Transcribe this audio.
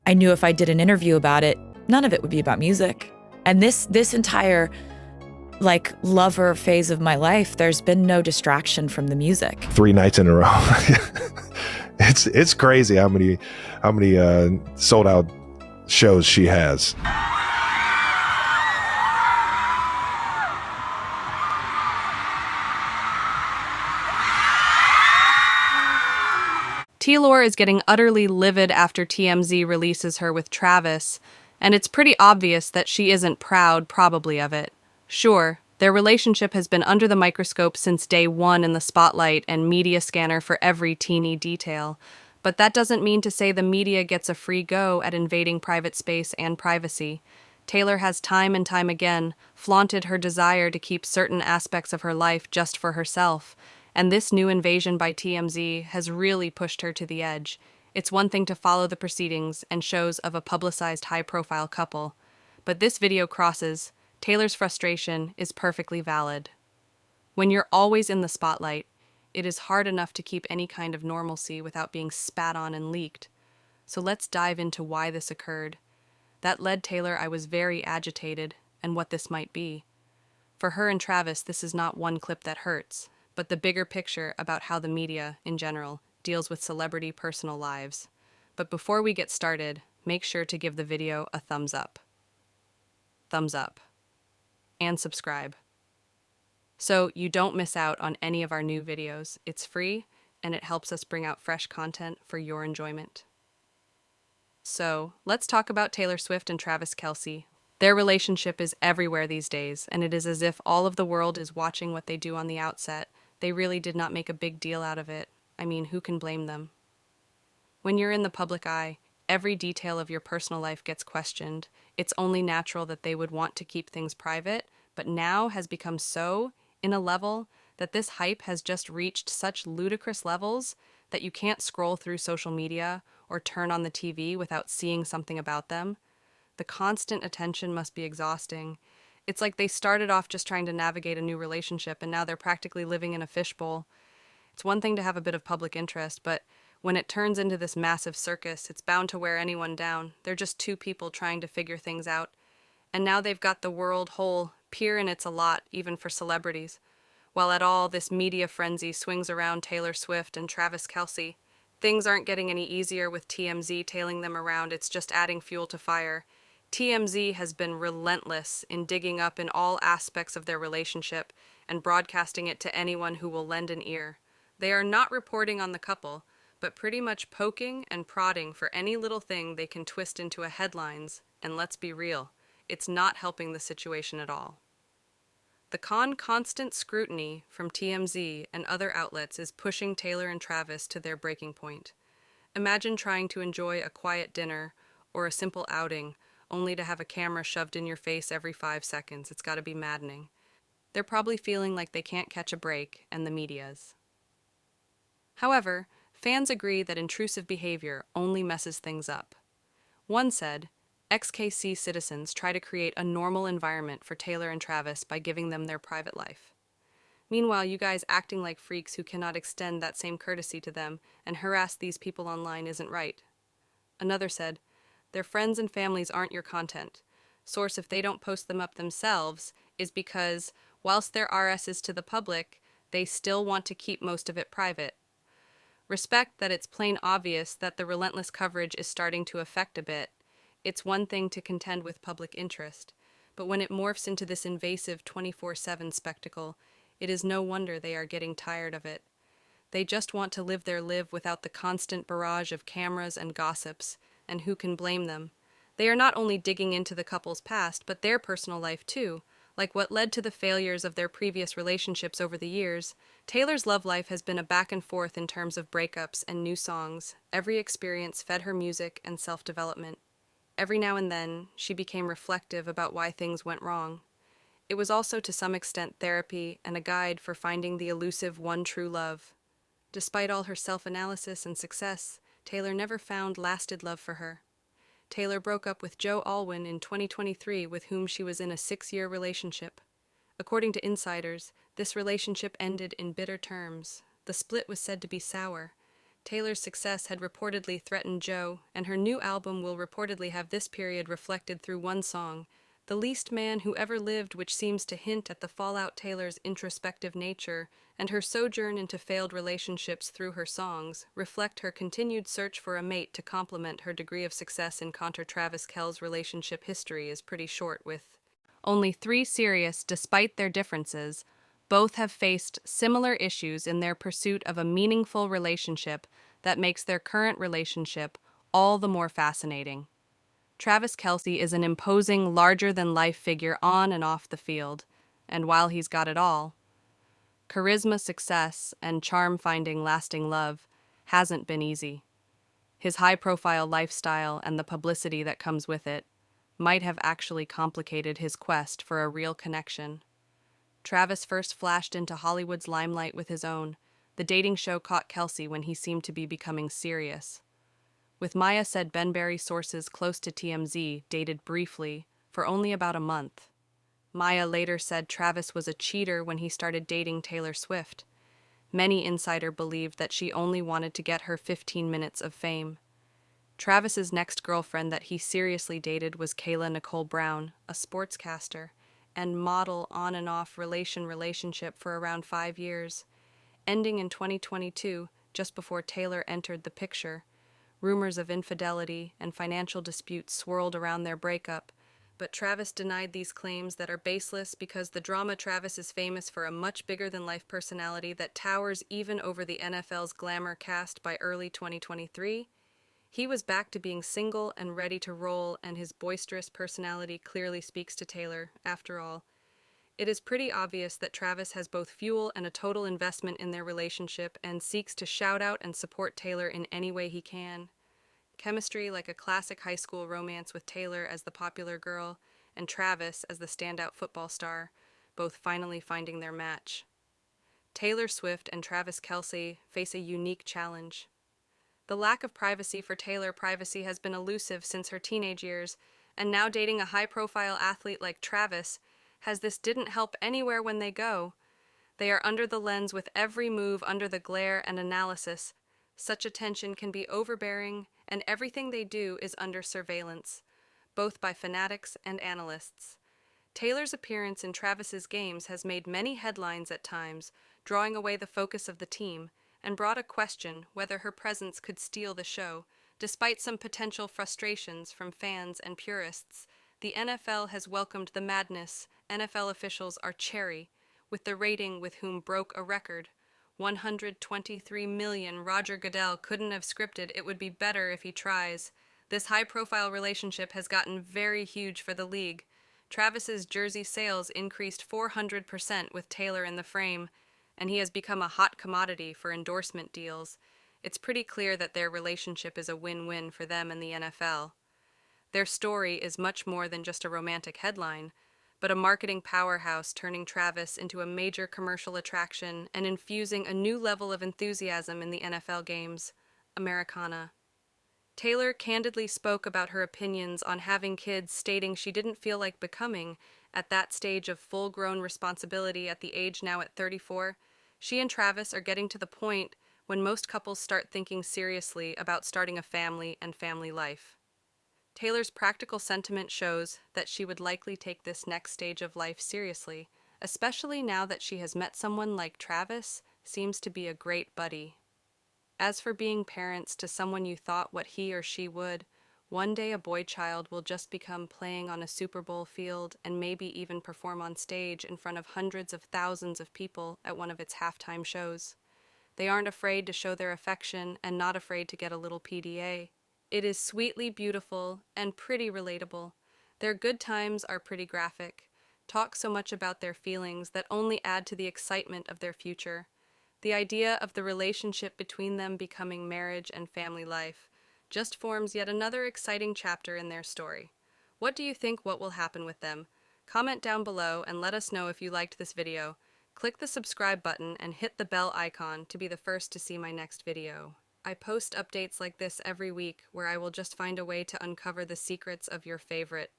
I knew if I did an interview about it, none of it would be about music. And this entire like lover phase of my life, there's been no distraction from the music. 3 nights in a row. It's crazy how many sold out shows she has. Taylor is getting utterly livid after TMZ releases her with Travis, and it's pretty obvious that she isn't proud, probably, of it. Sure, their relationship has been under the microscope since day one in the spotlight and media scanner for every teeny detail, but that doesn't mean to say the media gets a free go at invading private space and privacy. Taylor has time and time again flaunted her desire to keep certain aspects of her life just for herself, and this new invasion by TMZ has really pushed her to the edge. It's one thing to follow the proceedings and shows of a publicized high-profile couple, but this video crosses. Taylor's frustration is perfectly valid. When you're always in the spotlight, it is hard enough to keep any kind of normalcy without being spat on and leaked. So let's dive into why this occurred. That led Taylor, I was very agitated, and what this might be. For her and Travis, this is not one clip that hurts, but the bigger picture about how the media, in general, deals with celebrity personal lives. But before we get started, make sure to give the video a thumbs up. Thumbs up. And subscribe, so you don't miss out on any of our new videos. It's free, and it helps us bring out fresh content for your enjoyment. So, let's talk about Taylor Swift and TravisKelce. Their relationship is everywhere these days, and it is as if all of the world is watching what they do on the outset. They really did not make a big deal out of it. I mean, who can blame them? When you're in the public eye, every detail of your personal life gets questioned. It's only natural that they would want to keep things private, but now has become so in a level that this hype has just reached such ludicrous levels that you can't scroll through social media or turn on the TV without seeing something about them. The constant attention must be exhausting. It's like they started off just trying to navigate a new relationship, and now they're practically living in a fishbowl. It's one thing to have a bit of public interest, but when it turns into this massive circus, it's bound to wear anyone down. They're just two people trying to figure things out. And now they've got the world whole peer, and it's a lot, even for celebrities. While at all this media frenzy swings around Taylor Swift and TravisKelce, things aren't getting any easier with TMZ tailing them around. It's just adding fuel to fire. TMZ has been relentless in digging up in all aspects of their relationship and broadcasting it to anyone who will lend an ear. They are not reporting on the couple, but pretty much poking and prodding for any little thing they can twist into a headlines, and let's be real, it's not helping the situation at all. The constant scrutiny from TMZ and other outlets is pushing Taylor and Travis to their breaking point. Imagine trying to enjoy a quiet dinner or a simple outing, only to have a camera shoved in your face every 5 seconds. It's got to be maddening. They're probably feeling like they can't catch a break, and the media's. However, fans agree that intrusive behavior only messes things up. One said, XKC citizens try to create a normal environment for Taylor and Travis by giving them their private life. Meanwhile, you guys acting like freaks who cannot extend that same courtesy to them and harass these people online isn't right. Another said, their friends and families aren't your content. Source, if they don't post them up themselves, is because, whilst their RS is to the public, they still want to keep most of it private. Respect that it's plain obvious that the relentless coverage is starting to affect a bit. It's one thing to contend with public interest, but when it morphs into this invasive 24/7 spectacle, it is no wonder they are getting tired of it. They just want to live their life without the constant barrage of cameras and gossips, and who can blame them? They are not only digging into the couple's past, but their personal life too. Like what led to the failures of their previous relationships over the years, Taylor's love life has been a back and forth in terms of breakups and new songs. Every experience fed her music and self-development. Every now and then, she became reflective about why things went wrong. It was also to some extent therapy and a guide for finding the elusive one true love. Despite all her self-analysis and success, Taylor never found lasted love for her. Taylor broke up with Joe Alwyn in 2023, with whom she was in a 6-year relationship. According to insiders, this relationship ended in bitter terms. The split was said to be sour. Taylor's success had reportedly threatened Joe, and her new album will reportedly have this period reflected through one song, The Least Man Who Ever Lived, which seems to hint at the fallout Taylor's introspective nature and her sojourn into failed relationships through her songs reflect her continued search for a mate to complement her degree of success in TravisKelce's relationship history is pretty short, with only 3 serious despite their differences. Both have faced similar issues in their pursuit of a meaningful relationship that makes their current relationship all the more fascinating. TravisKelce is an imposing, larger-than-life figure on and off the field, and while he's got it all, charisma, success, and charm finding lasting love hasn't been easy. His high-profile lifestyle and the publicity that comes with it might have actually complicated his quest for a real connection. Travis first flashed into Hollywood's limelight with his own. The dating show caught Kelce when he seemed to be becoming serious. With Maya said Benberry sources close to TMZ dated briefly for only about a month. Maya later said Travis was a cheater when he started dating Taylor Swift. Many insider believed that she only wanted to get her 15 minutes of fame. Travis's next girlfriend that he seriously dated was Kayla Nicole Brown, a sportscaster and model on and off relationship for around 5 years, ending in 2022, just before Taylor entered the picture. Rumors of infidelity and financial disputes swirled around their breakup, but Travis denied these claims that are baseless because the drama. Travis is famous for a much bigger-than-life personality that towers even over the NFL's glamour cast. By early 2023, he was back to being single and ready to roll, and his boisterous personality clearly speaks to Taylor. After all, it is pretty obvious that Travis has both fuel and a total investment in their relationship and seeks to shout out and support Taylor in any way he can. Chemistry like a classic high school romance, with Taylor as the popular girl and Travis as the standout football star, both finally finding their match. Taylor Swift and TravisKelce face a unique challenge. The lack of privacy for Taylor. Privacy has been elusive since her teenage years, and now dating a high-profile athlete like Travis didn't help anywhere when they go. They are under the lens with every move, under the glare and analysis. Such attention can be overbearing, and everything they do is under surveillance, both by fanatics and analysts. Taylor's appearance in Travis's games has made many headlines at times, drawing away the focus of the team, and brought a question whether her presence could steal the show. Despite some potential frustrations from fans and purists, the NFL has welcomed the madness. NFL officials are chary with the rating, with whom broke a record 123 million. Roger Goodell couldn't have scripted "It would be better if he tries." This high-profile relationship has gotten very huge for the league. Travis's jersey sales increased 400% with Taylor in the frame, and he has become a hot commodity for endorsement deals. It's pretty clear that their relationship is a win-win for them and the NFL. Their story is much more than just a romantic headline, but a marketing powerhouse, turning Travis into a major commercial attraction and infusing a new level of enthusiasm in the NFL games. Americana. Taylor candidly spoke about her opinions on having kids, stating she didn't feel like becoming at that stage of full-grown responsibility at the age now at 34. She and Travis are getting to the point when most couples start thinking seriously about starting a family and family life. Taylor's practical sentiment shows that she would likely take this next stage of life seriously, especially now that she has met someone like Travis. Seems to be a great buddy. As for being parents to someone you thought what he or she would, one day a boy child will just become playing on a Super Bowl field and maybe even perform on stage in front of hundreds of thousands of people at one of its halftime shows. They aren't afraid to show their affection and not afraid to get a little PDA. It is sweetly beautiful and pretty relatable. Their good times are pretty graphic, talk so much about their feelings that only add to the excitement of their future. The idea of the relationship between them becoming marriage and family life just forms yet another exciting chapter in their story. What do you think? What will happen with them? Comment down below and let us know if you liked this video. Click the subscribe button and hit the bell icon to be the first to see my next video. I post updates like this every week, where I will just find a way to uncover the secrets of your favorite